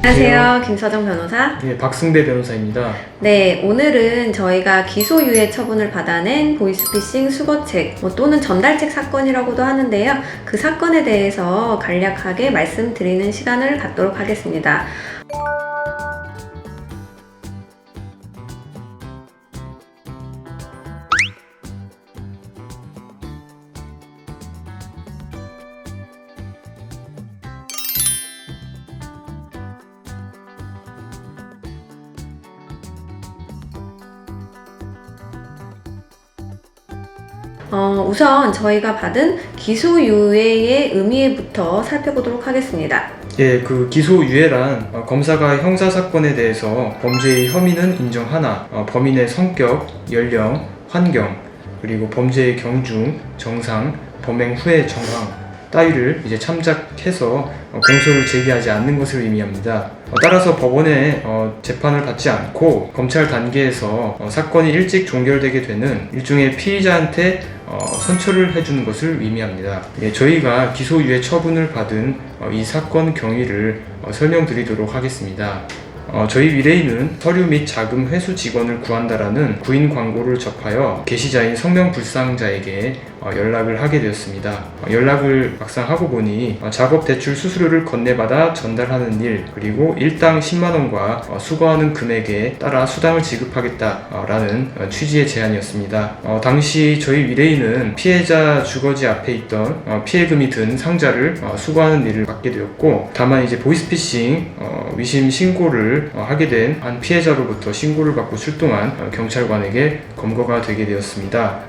안녕하세요. 김서정 변호사. 네, 박승배 변호사입니다. 네, 오늘은 저희가 기소유예 처분을 받아낸 보이스피싱 수거책 또는 전달책 사건이라고도 하는데요. 그 사건에 대해서 간략하게 말씀드리는 시간을 갖도록 하겠습니다. 우선 저희가 받은 기소유예의 의미부터 살펴보도록 하겠습니다. 예, 그 기소유예란 검사가 형사사건에 대해서 범죄의 혐의는 인정하나 범인의 성격, 연령, 환경, 그리고 범죄의 경중, 정상, 범행 후의 정황 따위를 참작해서 공소를 제기하지 않는 것을 의미합니다. 따라서 법원에 재판을 받지 않고 검찰 단계에서 사건이 일찍 종결되게 되는 일종의 피의자한테 선처를 해주는 것을 의미합니다. 예, 저희가 기소유예 처분을 받은 이 사건 경위를 설명드리도록 하겠습니다. 저희 위레인은 서류 및 자금 회수 직원을 구한다라는 구인 광고를 접하여 게시자인 성명불상자에게 연락을 하게 되었습니다. 연락을 막상 하고 보니 작업 대출 수수료를 건네받아 전달하는 일, 그리고 일당 10만원과 수거하는 금액에 따라 수당을 지급하겠다라는 취지의 제안이었습니다. 당시 저희 위레인은 피해자 주거지 앞에 있던 피해금이 든 상자를 수거하는 일을 맡게 되었고, 다만 보이스피싱 위심 신고를 하게 된 한 피해자로부터 신고를 받고 출동한 경찰관에게 검거가 되게 되었습니다.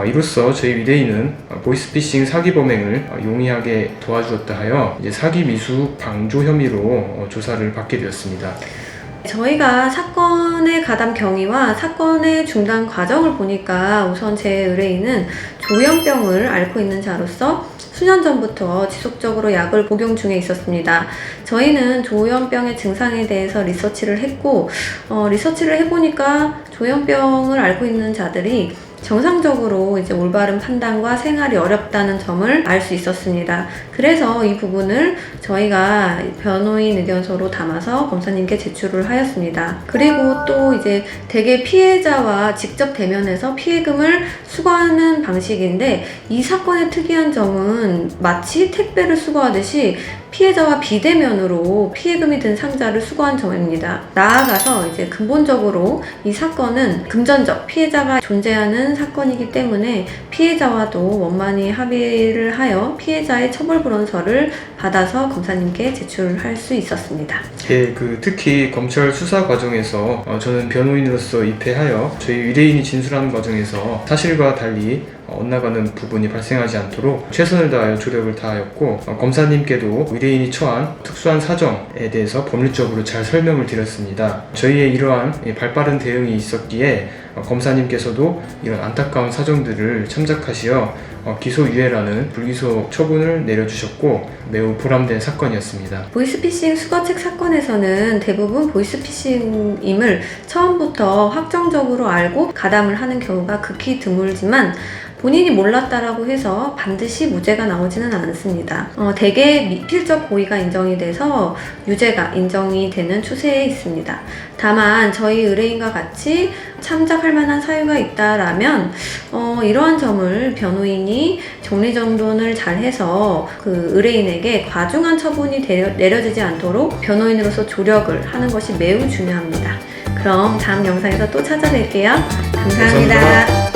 이로써 저희 위레인은 보이스피싱 사기 범행을 용이하게 도와주었다 하여 사기 미수 방조 혐의로 조사를 받게 되었습니다. 저희가 사건의 가담 경위와 사건의 중단 과정을 보니까 우선 제 의뢰인은 조현병을 앓고 있는 자로서 수년 전부터 지속적으로 약을 복용 중에 있었습니다. 저희는 조현병의 증상에 대해서 리서치를 했고, 리서치를 해보니까 조현병을 앓고 있는 자들이 정상적으로 올바른 판단과 생활이 어렵다는 점을 알 수 있었습니다. 그래서 이 부분을 저희가 변호인 의견서로 담아서 검사님께 제출을 하였습니다. 그리고 또 대개 피해자와 직접 대면해서 피해금을 수거하는 방식인데, 이 사건의 특이한 점은 마치 택배를 수거하듯이 피해자와 비대면으로 피해금이 든 상자를 수거한 점입니다. 나아가서 근본적으로 이 사건은 금전적 피해자가 존재하는 사건이기 때문에 피해자와도 원만히 합의를 하여 피해자의 처벌불원서를 받아서 검사님께 제출할 수 있었습니다. 예, 특히 검찰 수사 과정에서 저는 변호인으로서 입회하여 저희 위레인이 진술하는 과정에서 사실과 달리 엇나가는 부분이 발생하지 않도록 최선을 다하여 조력을 다하였고, 검사님께도 위레인이 처한 특수한 사정에 대해서 법률적으로 잘 설명을 드렸습니다. 저희의 이러한 발빠른 대응이 있었기에 검사님께서도 이런 안타까운 사정들을 참작하시어 기소유예라는 불기소 처분을 내려주셨고 매우 보람된 사건이었습니다. 보이스피싱 수거책 사건에서는 대부분 보이스피싱임을 처음부터 확정적으로 알고 가담을 하는 경우가 극히 드물지만, 본인이 몰랐다라고 해서 반드시 무죄가 나오지는 않습니다. 대개 미필적 고의가 인정이 돼서 유죄가 인정이 되는 추세에 있습니다. 다만 저희 의뢰인과 같이 참작할 만한 사유가 있다라면 이러한 점을 변호인이 정리정돈을 잘 해서 그 의뢰인에게 과중한 처분이 내려지지 않도록 변호인으로서 조력을 하는 것이 매우 중요합니다. 그럼 다음 영상에서 또 찾아뵐게요. 감사합니다.